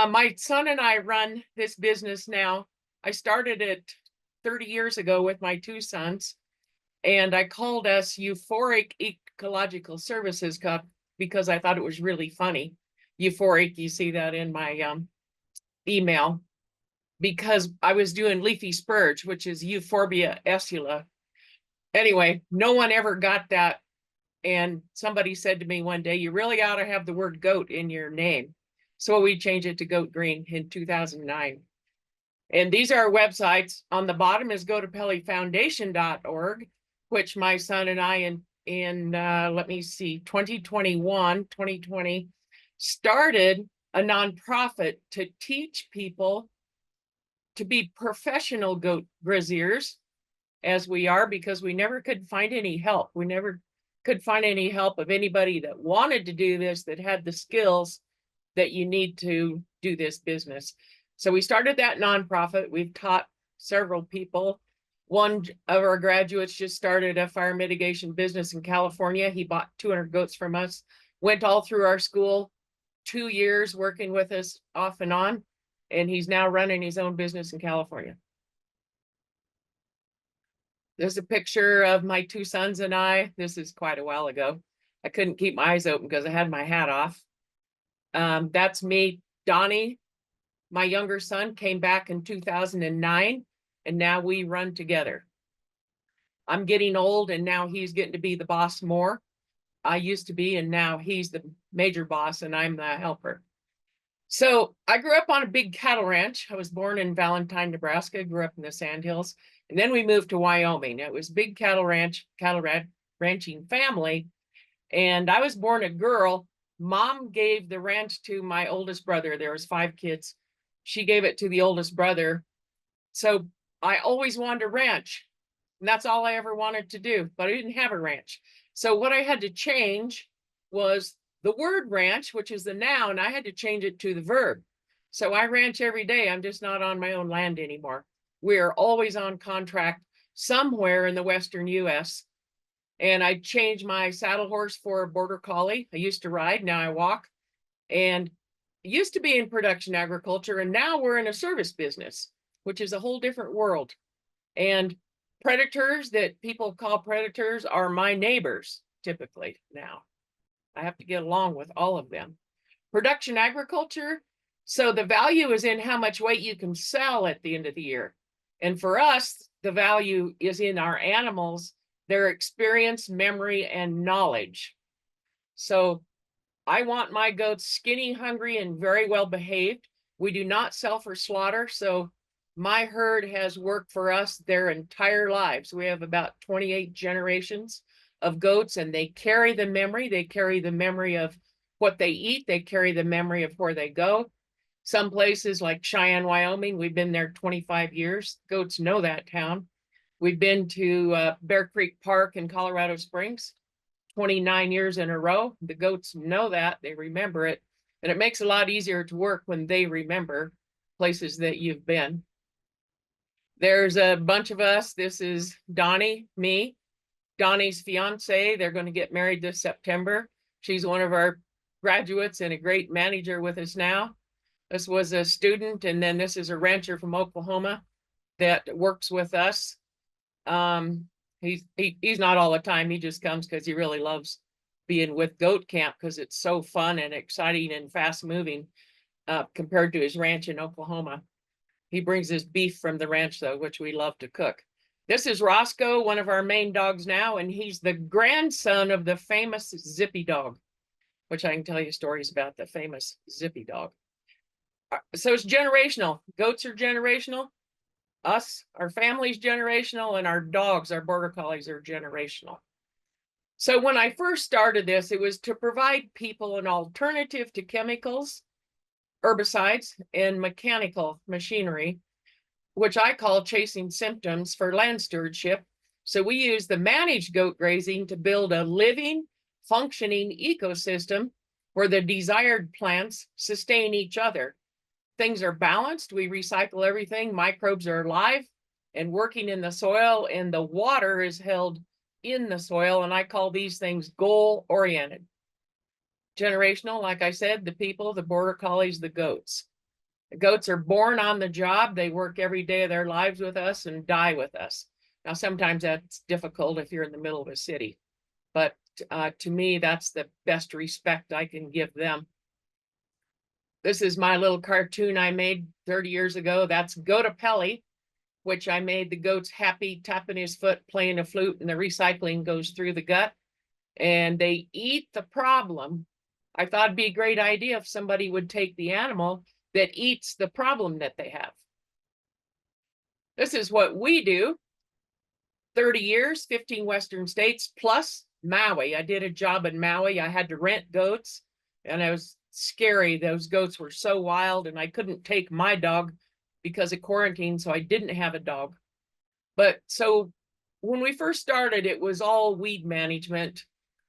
My son and I run this business now. I started it 30 years ago with my two sons, and I called us Euphoric Ecological Services Cup because I thought it was really funny. Euphoric, you see that in my email, because I was doing leafy spurge, which is Euphorbia esula. Anyway, no one ever got that. And somebody said to me one day, you really ought to have the word goat in your name. So we changed it to Goat Green in 2009. And these are our websites. On the bottom is gotopellyfoundation.org, which my son and I in let me see, 2020, started a nonprofit to teach people to be professional goat graziers, as we are, because we never could find any help. We never could find any help of anybody that wanted to do this, that had the skills that you need to do this business. So we started that nonprofit. We've taught several people. One of our graduates just started a fire mitigation business in California. He bought 200 goats from us, went all through our school, 2 years working with us off and on, and he's now running his own business in California. There's a picture of my two sons and I. This is quite a while ago. I couldn't keep my eyes open because I had my hat off. That's me. Donnie, my younger son, came back in 2009, and now we run together. I'm getting old, and now he's getting to be the boss more. I used to be, and now he's the major boss, and I'm the helper. So I grew up on a big cattle ranch. I was born in Valentine, Nebraska, grew up in the Sandhills, and then we moved to Wyoming. It was big cattle ranching family, and I was born a girl. Mom gave the ranch to my oldest brother. There was 5 kids. She gave it to the oldest brother. So I always wanted a ranch, and that's all I ever wanted to do, but I didn't have a ranch. So what I had to change was the word ranch, which is the noun. I had to change it to the verb. So I ranch every day. I'm just not on my own land anymore. We're always on contract somewhere in the Western US. And I changed my saddle horse for a border collie. I used to ride, now I walk. And used to be in production agriculture, and now we're in a service business, which is a whole different world. And predators that people call predators are my neighbors, typically now. I have to get along with all of them. Production agriculture, so the value is in how much weight you can sell at the end of the year. And for us, the value is in our animals, their experience, memory, and knowledge. So I want my goats skinny, hungry, and very well behaved. We do not sell for slaughter, so my herd has worked for us their entire lives. We have about 28 generations of goats, and they carry the memory. They carry the memory of what they eat. They carry the memory of where they go. Some places like Cheyenne, Wyoming, we've been there 25 years. Goats know that town. We've been to Bear Creek Park in Colorado Springs 29 years in a row. The goats know that, they remember it, and it makes it a lot easier to work when they remember places that you've been. There's a bunch of us. This is Donnie, me, Donnie's fiance. They're going to get married this September. She's one of our graduates and a great manager with us now. This was a student, and then this is a rancher from Oklahoma that works with us. He's not all the time. He just comes because he really loves being with goat camp because it's so fun and exciting and fast moving compared to his ranch in Oklahoma. He brings his beef from the ranch though, which we love to cook. This is Roscoe, one of our main dogs now, and he's the grandson of the famous Zippy dog, which I can tell you stories about the famous Zippy dog. So it's generational. Goats are generational. Us, our family's generational, and our dogs, our border collies, are generational. So when I first started this, it was to provide people an alternative to chemicals, herbicides, and mechanical machinery, which I call chasing symptoms, for land stewardship. So we use the managed goat grazing to build a living, functioning ecosystem where the desired plants sustain each other. Things are balanced. We recycle everything. Microbes are alive and working in the soil, and the water is held in the soil. And I call these things goal-oriented. Generational, like I said, the people, the border collies, the goats. The goats are born on the job. They work every day of their lives with us and die with us. Now, sometimes that's difficult if you're in the middle of a city, but to me, that's the best respect I can give them. This is my little cartoon I made 30 years ago. That's Goat-a-Pelly, which I made the goat's happy, tapping his foot, playing a flute, and the recycling goes through the gut. And they eat the problem. I thought it'd be a great idea if somebody would take the animal that eats the problem that they have. This is what we do. 30 years, 15 Western states, plus Maui. I did a job in Maui. I had to rent goats, and it was scary. Those goats were so wild, and I couldn't take my dog because of quarantine, so I didn't have a dog. But so when we first started, it was all weed management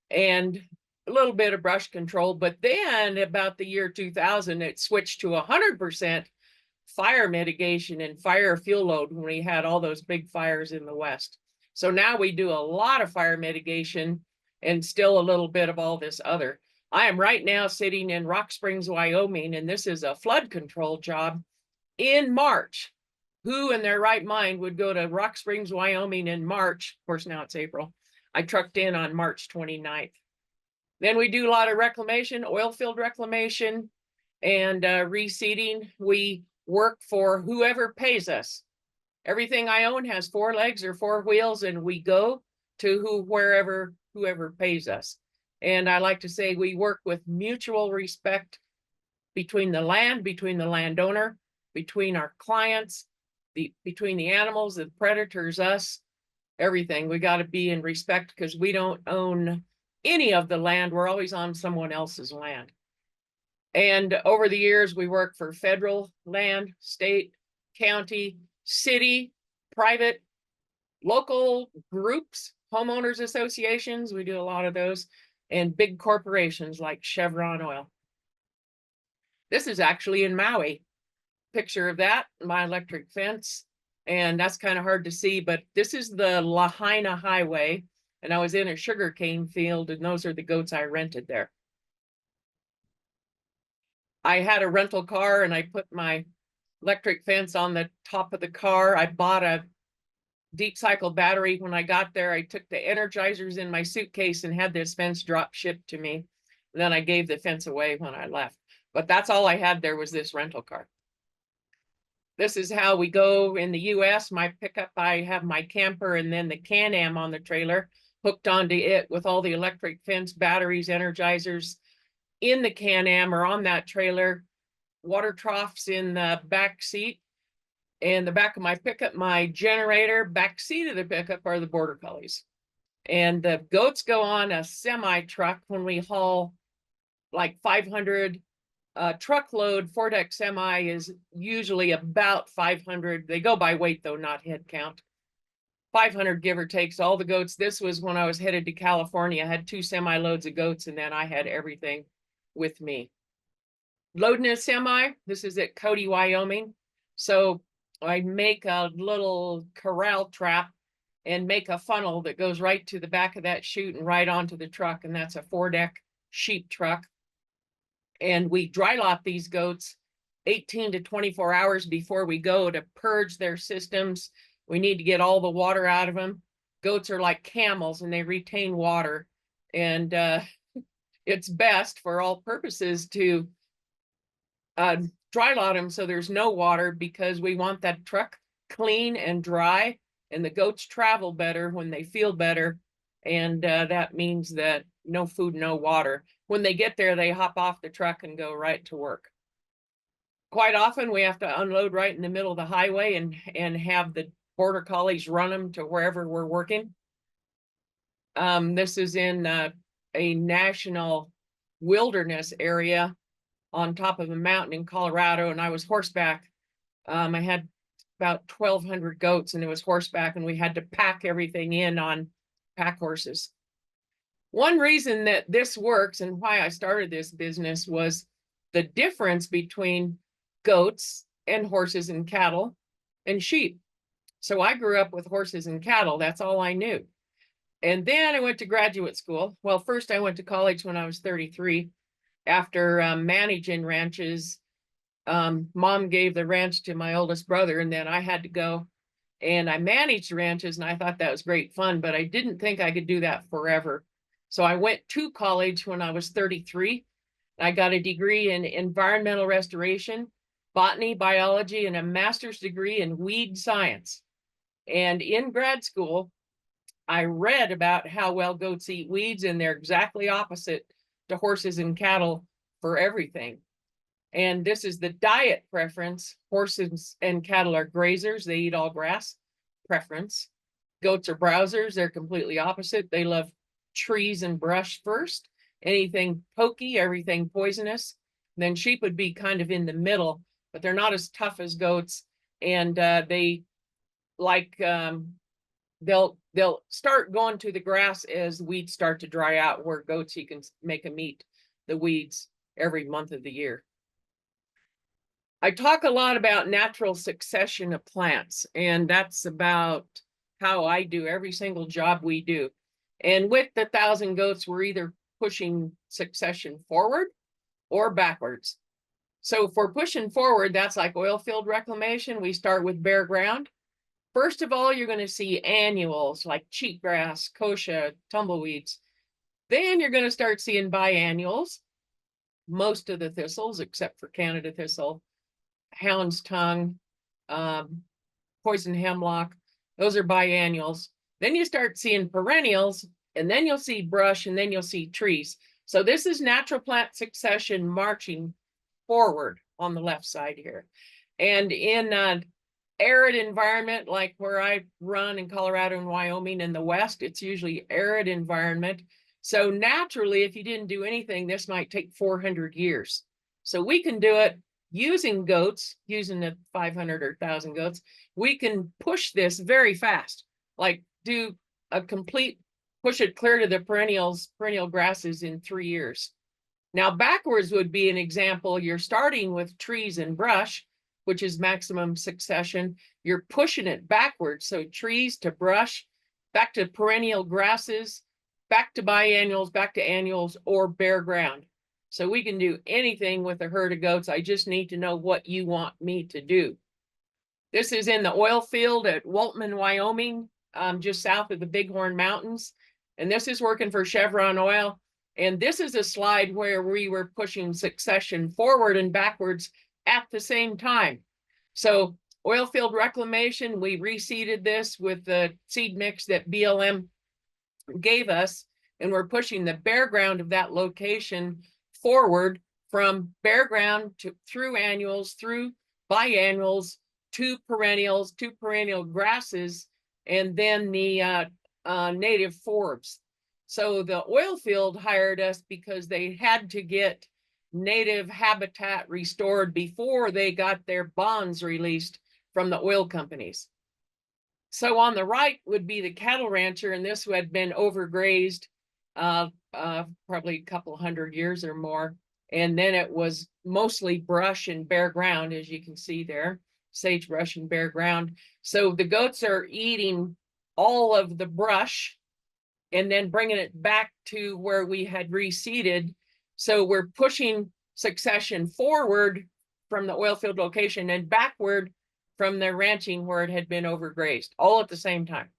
and a little bit of brush control. But then about the year 2000, it switched to 100% fire mitigation and fire fuel load when we had all those big fires in the West. So now we do a lot of fire mitigation and still a little bit of all this other. I am right now sitting in Rock Springs, Wyoming, and this is a flood control job in March. Who in their right mind would go to Rock Springs, Wyoming in March? Of course, now it's April. I trucked in on March 29th. Then we do a lot of reclamation, oil field reclamation, and reseeding. We work for whoever pays us. Everything I own has 4 legs or 4 wheels, and we go to whoever pays us. And I like to say we work with mutual respect between the land, between the landowner, between our clients, between the animals, the predators, us, everything. We got to be in respect because we don't own any of the land. We're always on someone else's land. And over the years, we work for federal land, state, county, city, private, local groups, homeowners associations. We do a lot of those, and big corporations like Chevron Oil. This is actually in Maui. Picture of that, my electric fence. And that's kind of hard to see, but this is the Lahaina Highway. And I was in a sugarcane field, and those are the goats I rented there. I had a rental car, and I put my electric fence on the top of the car. I bought a deep cycle battery. When I got there, I took the energizers in my suitcase and had this fence drop shipped to me. And then I gave the fence away when I left. But that's all I had there was this rental car. This is how we go in the US. My pickup, I have my camper and then the Can-Am on the trailer, hooked onto it with all the electric fence, batteries, energizers in the Can-Am or on that trailer, water troughs in the back seat. And the back of my pickup, my generator, back seat of the pickup are the border collies. And the goats go on a semi truck when we haul like 500 truckload. 4-deck semi is usually about 500. They go by weight though, not head count. 500 give or takes all the goats. This was when I was headed to California. I had 2 semi loads of goats, and then I had everything with me. Loading a semi, this is at Cody, Wyoming. So I make a little corral trap and make a funnel that goes right to the back of that chute and right onto the truck. And that's a 4-deck sheep truck. And we dry lot these goats 18 to 24 hours before we go to purge their systems. We need to get all the water out of them. Goats are like camels and they retain water. And it's best for all purposes to dry lot them so there's no water, because we want that truck clean and dry, and the goats travel better when they feel better. And that means that no food, no water. When they get there, they hop off the truck and go right to work. Quite often we have to unload right in the middle of the highway and have the border collies run them to wherever we're working. This is in a national wilderness area on top of a mountain in Colorado, and I was horseback. I had about 1,200 goats, and it was horseback, and we had to pack everything in on pack horses. One reason that this works and why I started this business was the difference between goats and horses and cattle and sheep. So I grew up with horses and cattle. That's all I knew. And then I went to graduate school. Well, first I went to college when I was 33. After managing ranches, Mom gave the ranch to my oldest brother, and then I had to go and I managed ranches, and I thought that was great fun, but I didn't think I could do that forever. So I went to college when I was 33. I got a degree in environmental restoration, botany, biology, and a master's degree in weed science. And in grad school, I read about how well goats eat weeds, and they're exactly opposite to horses and cattle for everything. And this is the diet preference. Horses and cattle are grazers. They eat all grass. Preference. Goats are browsers. They're completely opposite. They love trees and brush first. Anything pokey, everything poisonous. And then sheep would be kind of in the middle, but they're not as tough as goats. And they like, they'll start going to the grass as weeds start to dry out, where goats, you can make them eat the weeds every month of the year. I talk a lot about natural succession of plants, and that's about how I do every single job we do. And with the 1,000 goats, we're either pushing succession forward or backwards. So if we're pushing forward, that's like oil field reclamation. We start with bare ground. First of all, you're going to see annuals like cheatgrass, kochia, tumbleweeds. Then you're going to start seeing biannuals, most of the thistles except for Canada thistle, hound's tongue, poison hemlock. Those are biannuals. Then you start seeing perennials, and then you'll see brush, and then you'll see trees. So this is natural plant succession marching forward on the left side here. And in an arid environment like where I run in Colorado and Wyoming in the West, it's usually arid environment. So naturally, if you didn't do anything, this might take 400 years. So we can do it using goats, using the 500 or 1,000 goats. We can push this very fast, like do a complete push it clear to the perennial grasses in 3 years. Now, backwards would be an example. You're starting with trees and brush, which is maximum succession. You're pushing it backwards. So trees to brush, back to perennial grasses, back to biannuals, back to annuals, or bare ground. So we can do anything with a herd of goats. I just need to know what you want me to do. This is in the oil field at Waltman, Wyoming, just south of the Bighorn Mountains. And this is working for Chevron Oil. And this is a slide where we were pushing succession forward and backwards at the same time. So oil field reclamation, we reseeded this with the seed mix that BLM gave us, and we're pushing the bare ground of that location forward from bare ground to through annuals, through biannuals, to perennial grasses, and then the native forbs. So the oil field hired us because they had to get native habitat restored before they got their bonds released from the oil companies. So on the right would be the cattle rancher, and this had been overgrazed probably a couple hundred years or more. And then it was mostly brush and bare ground, as you can see there, sagebrush and bare ground. So the goats are eating all of the brush and then bringing it back to where we had reseeded. So we're pushing succession forward from the oil field location and backward from the ranching where it had been overgrazed, all at the same time.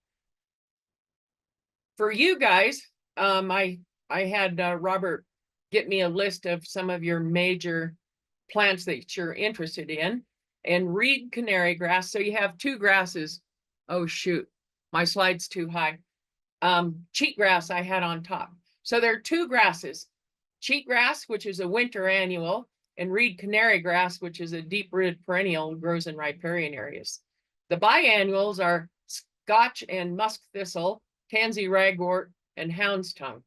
For you guys, I had Robert get me a list of some of your major plants that you're interested in, and reed canary grass. So you have two grasses. Oh, shoot, my slide's too high. Cheatgrass I had on top. So there are two grasses, cheatgrass, which is a winter annual, and reed canary grass, which is a deep-rooted perennial, grows in riparian areas. The biannuals are Scotch and musk thistle, tansy ragwort, and hound's tongue.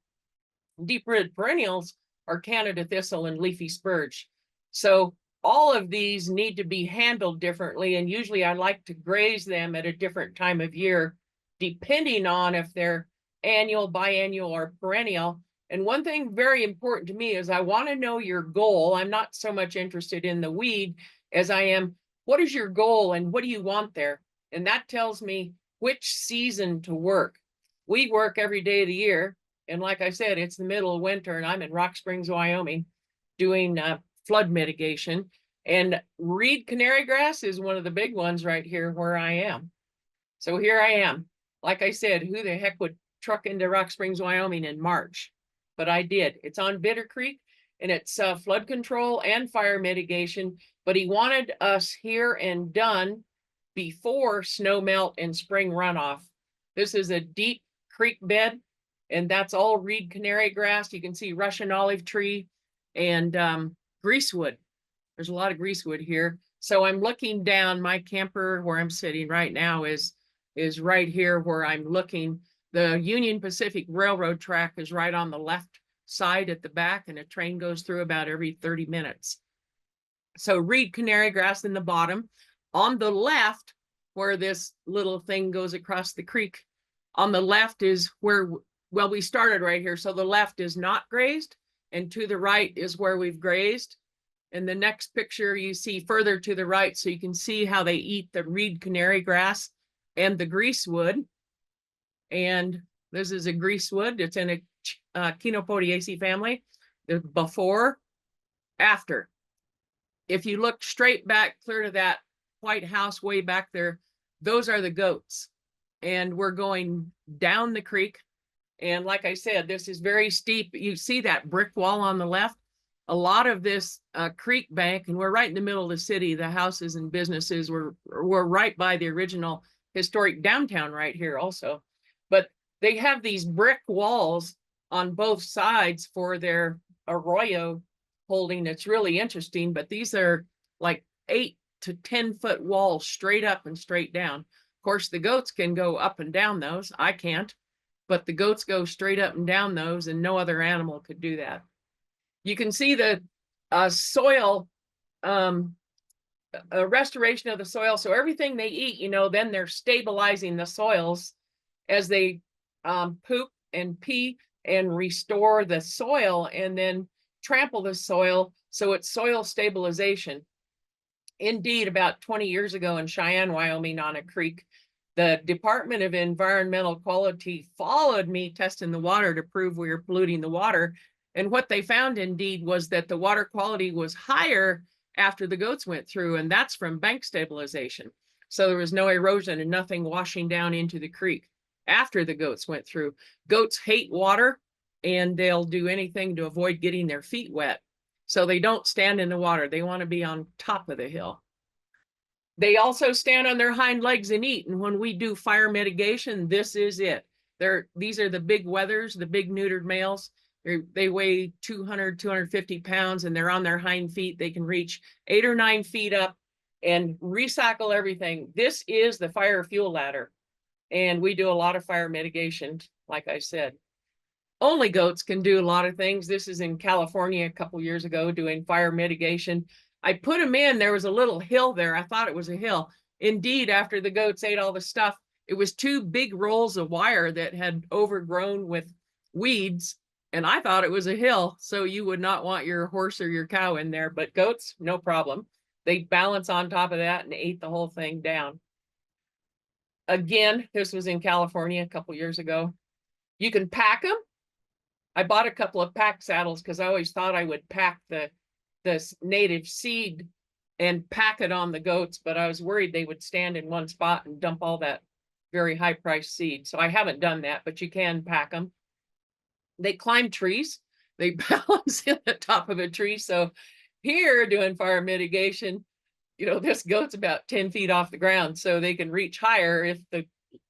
Deep-rooted perennials are Canada thistle and leafy spurge. So all of these need to be handled differently, and usually I like to graze them at a different time of year, depending on if they're annual, biannual, or perennial. And one thing very important to me is I want to know your goal. I'm not so much interested in the weed as I am, what is your goal and what do you want there? And that tells me which season to work. We work every day of the year. And like I said, it's the middle of winter and I'm in Rock Springs, Wyoming, doing flood mitigation. And reed canary grass is one of the big ones right here where I am. So here I am. Like I said, who the heck would truck into Rock Springs, Wyoming in March? But I did. It's on Bitter Creek, and it's flood control and fire mitigation. But he wanted us here and done before snow melt and spring runoff. This is a deep creek bed, and that's all reed canary grass. You can see Russian olive tree and greasewood. There's a lot of greasewood here. So I'm looking down. My camper where I'm sitting right now is right here where I'm looking. The Union Pacific Railroad track is right on the left side at the back, and a train goes through about every 30 minutes. So reed canary grass in the bottom. On the left, where this little thing goes across the creek, on the left is where, well, we started right here. So the left is not grazed, and to the right is where we've grazed. And the next picture you see further to the right, so you can see how they eat the reed canary grass and the greasewood. And this is a greasewood. It's in a Chenopodiaceae family. The before, after. If you look straight back clear to that white house way back there, those are the goats. And we're going down the creek. And like I said, this is very steep. You see that brick wall on the left? A lot of this creek bank, and we're right in the middle of the city. The houses and businesses were right by the original historic downtown right here also. But they have these brick walls on both sides for their arroyo holding. It's really interesting, but these are like 8 to 10 foot walls straight up and straight down. Of course, the goats can go up and down those. I can't, but the goats go straight up and down those, and no other animal could do that. You can see the soil, restoration of the soil. So everything they eat, you know, then they're stabilizing the soils as they poop and pee and restore the soil and then trample the soil. So it's soil stabilization. Indeed, about 20 years ago in Cheyenne, Wyoming, on a creek, the Department of Environmental Quality followed me testing the water to prove we were polluting the water. And what they found indeed was that the water quality was higher after the goats went through, and that's from bank stabilization. So there was no erosion and nothing washing down into the creek after the goats went through. Goats hate water, and they'll do anything to avoid getting their feet wet. So they don't stand in the water. They want to be on top of the hill. They also stand on their hind legs and eat. And when we do fire mitigation, this is it. These are the big wethers, the big neutered males. They weigh 200, 250 pounds, and they're on their hind feet. They can reach 8 or 9 feet up and recycle everything. This is the fire fuel ladder. And we do a lot of fire mitigation, like I said. Only goats can do a lot of things. This is in California a couple years ago doing fire mitigation. I put them in, there was a little hill there. I thought it was a hill. Indeed, after the goats ate all the stuff, it was 2 big rolls of wire that had overgrown with weeds. And I thought it was a hill, so you would not want your horse or your cow in there, but goats, no problem. They balance on top of that and ate the whole thing down. Again, this was in California a couple years ago. You can pack them. I bought a couple of pack saddles because I always thought I would pack the native seed and pack it on the goats, but I was worried they would stand in one spot and dump all that very high priced seed. So I haven't done that, but you can pack them. They climb trees. They balance in the top of a tree. So here doing fire mitigation, you know, this goat's about 10 feet off the ground, so they can reach higher if the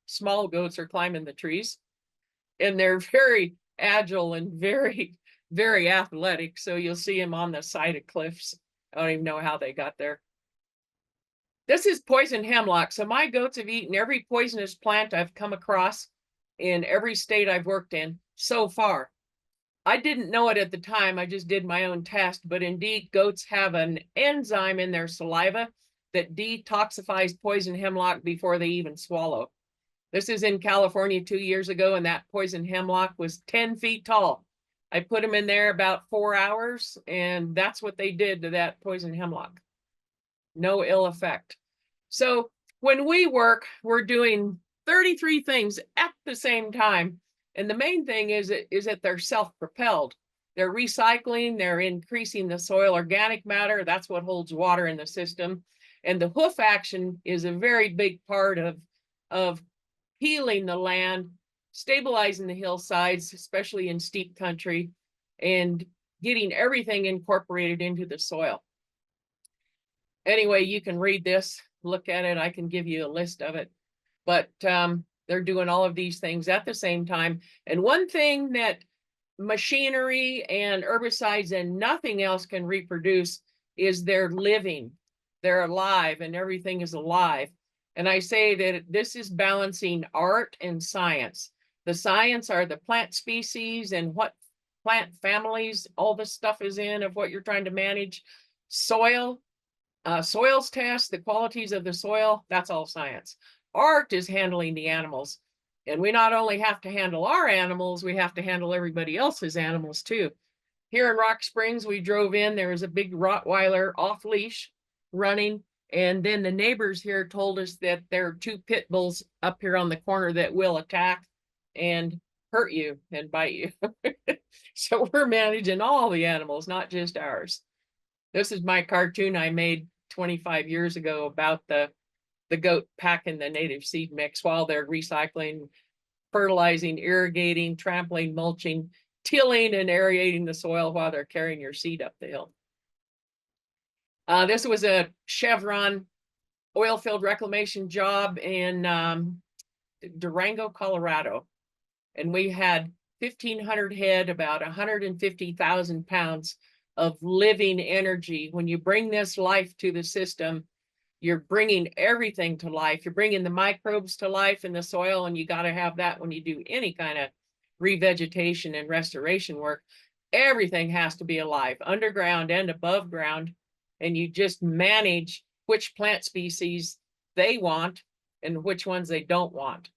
small goats are climbing the trees. And they're very agile and very, very athletic. So you'll see them on the side of cliffs. I don't even know how they got there. This is poison hemlock. So my goats have eaten every poisonous plant I've come across in every state I've worked in so far. I didn't know it at the time. I just did my own test, but indeed goats have an enzyme in their saliva that detoxifies poison hemlock before they even swallow. This is in California 2 years ago, and that poison hemlock was 10 feet tall. I put them in there about 4 hours, and that's what they did to that poison hemlock. No ill effect. So when we work, we're doing 33 things at the same time. And the main thing is that they're self-propelled. They're recycling, they're increasing the soil organic matter. That's what holds water in the system. And the hoof action is a very big part of healing the land, stabilizing the hillsides, especially in steep country, and getting everything incorporated into the soil. Anyway, you can read this, look at it. I can give you a list of it. But they're doing all of these things at the same time. And one thing that machinery and herbicides and nothing else can reproduce is they're living. They're alive, and everything is alive. And I say that this is balancing art and science. The science are the plant species and what plant families all this stuff is in of what you're trying to manage. Soils test, the qualities of the soil, that's all science. Art is handling the animals. And we not only have to handle our animals, we have to handle everybody else's animals too. Here in Rock Springs, we drove in, there was a big Rottweiler off leash running. And then the neighbors here told us that there are 2 pit bulls up here on the corner that will attack and hurt you and bite you. So we're managing all the animals, not just ours. This is my cartoon I made 25 years ago about the goat packing the native seed mix while they're recycling, fertilizing, irrigating, trampling, mulching, tilling, and aerating the soil while they're carrying your seed up the hill. This was a Chevron oil field reclamation job in Durango, Colorado. And we had 1,500 head, about 150,000 pounds of living energy. When you bring this life to the system, you're bringing everything to life. You're bringing the microbes to life in the soil, and you got to have that when you do any kind of revegetation and restoration work. Everything has to be alive, underground and above ground, and you just manage which plant species they want and which ones they don't want.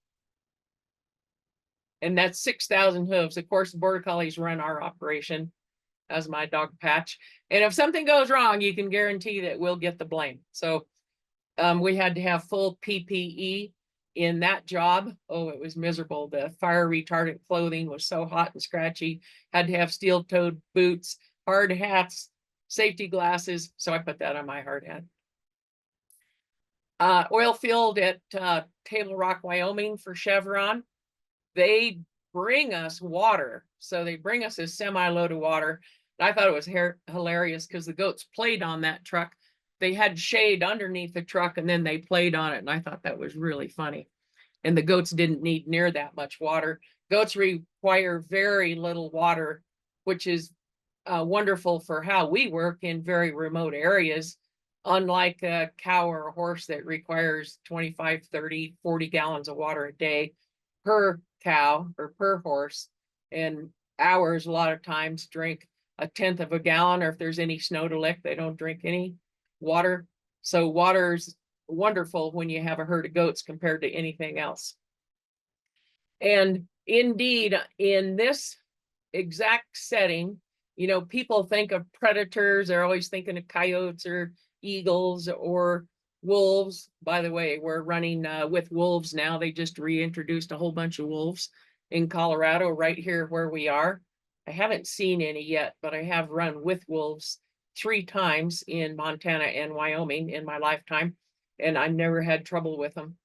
And that's 6,000 hooves. Of course, the Border Collies run our operation as my dog Patch. And if something goes wrong, you can guarantee that we'll get the blame. So we had to have full PPE in that job. Oh, it was miserable. The fire retardant clothing was so hot and scratchy. Had to have steel-toed boots, hard hats, safety glasses. So I put that on my hard hat. Oil field at Table Rock, Wyoming for Chevron. They bring us water. So they bring us a semi-load of water. I thought it was hilarious because the goats played on that truck. They had shade underneath the truck and then they played on it. And I thought that was really funny. And the goats didn't need near that much water. Goats require very little water, which is wonderful for how we work in very remote areas, unlike a cow or a horse that requires 25, 30, 40 gallons of water a day per cow or per horse. And ours, a lot of times, drink 1/10 of a gallon, or if there's any snow to lick, they don't drink any water. So water's wonderful when you have a herd of goats compared to anything else. And indeed, in this exact setting, you know, people think of predators, they're always thinking of coyotes or eagles or wolves. By the way, we're running with wolves now. They just reintroduced a whole bunch of wolves in Colorado right here where we are. I haven't seen any yet, but I have run with wolves 3 times in Montana and Wyoming in my lifetime, and I never had trouble with them.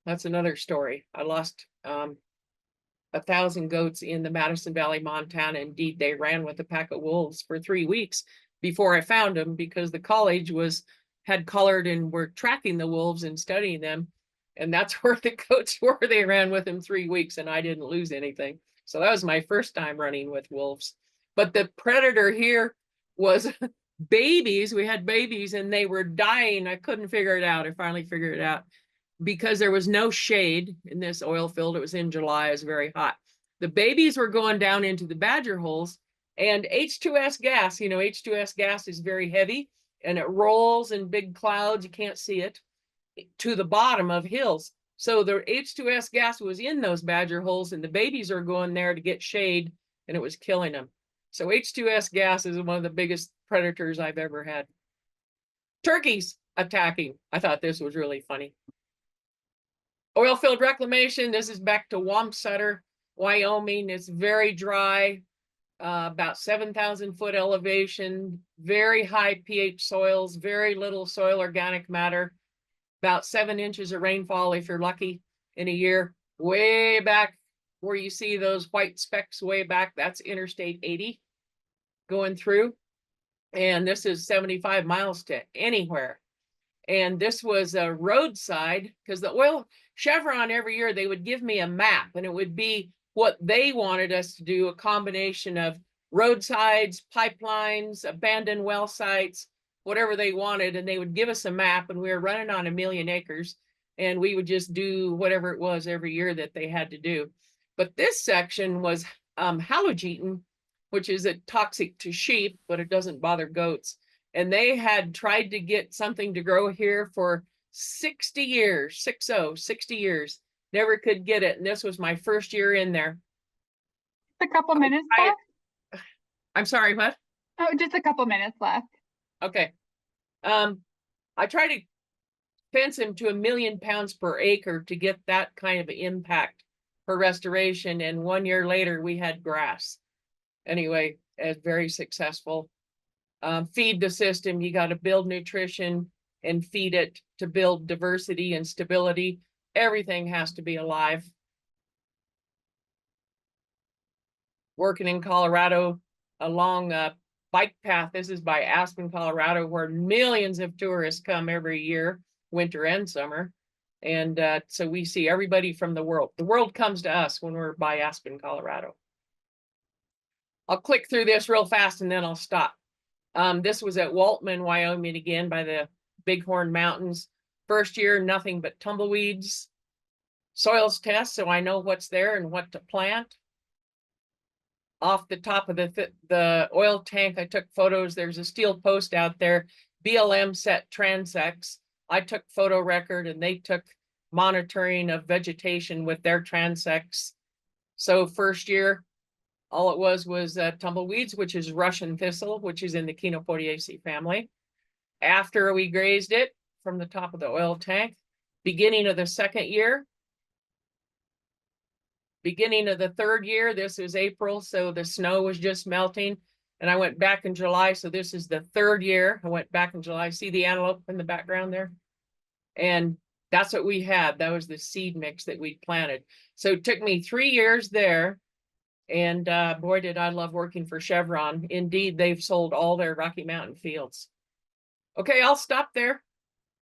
That's another story. I lost 1,000 goats in the Madison Valley, Montana. Indeed, they ran with a pack of wolves for 3 weeks before I found them because the college had colored and were tracking the wolves and studying them. And that's where the goats were. They ran with them 3 weeks and I didn't lose anything. So that was my first time running with wolves. But the predator here was babies. We had babies and they were dying. I couldn't figure it out. I finally figured it out because there was no shade in this oil field. It was in July. It was very hot. The babies were going down into the badger holes, and H2S gas, you know, H2S gas is very heavy and it rolls in big clouds. You can't see it to the bottom of hills. So the H2S gas was in those badger holes and the babies are going there to get shade and it was killing them. So H2S gas is one of the biggest predators I've ever had. Turkeys attacking. I thought this was really funny. Oil field reclamation. This is back to Wamsutter, Wyoming. It's very dry. about 7,000 foot elevation, very high pH soils, very little soil organic matter, about 7 inches of rainfall if you're lucky in a year. Way back where you see those white specks way back, that's Interstate 80 going through. And this is 75 miles to anywhere. And this was a roadside, because the oil Chevron every year, they would give me a map, and it would be what they wanted us to do, a combination of roadsides, pipelines, abandoned well sites, whatever they wanted. And they would give us a map, and we were running on 1 million acres, and we would just do whatever it was every year that they had to do. But this section was halogeton, which is toxic to sheep, but it doesn't bother goats. And they had tried to get something to grow here for 60 years, 60 years, never could get it. And this was my first year in there. A couple minutes left. I'm sorry, what? Oh, just a couple minutes left. Okay. I tried to fence him to 1 million pounds per acre to get that kind of impact for restoration. And 1 year later, we had grass. Anyway, it's very successful. Feed the system. You got to build nutrition and feed it to build diversity and stability. Everything has to be alive. Working in Colorado along a bike path. This is by Aspen, Colorado, where millions of tourists come every year, winter and summer. And so we see everybody from the world. The world comes to us when we're by Aspen, Colorado. I'll click through this real fast and then I'll stop. This was at Waltman, Wyoming, again, by the Bighorn Mountains. First year, nothing but tumbleweeds. Soils test, so I know what's there and what to plant. Off the top of the oil tank, I took photos. There's a steel post out there. BLM set transects. I took photo record, and they took monitoring of vegetation with their transects. So first year, all it was tumbleweeds, which is Russian thistle, which is in the Chenopodiaceae family. After we grazed it from the top of the oil tank, beginning of the second year, beginning of the third year, this is April, so the snow was just melting. And I went back in July, so this is the third year. I went back in July. See the antelope in the background there? And that's what we had. That was the seed mix that we planted. So it took me 3 years there. And boy, did I love working for Chevron. Indeed, they've sold all their Rocky Mountain fields. Okay, I'll stop there.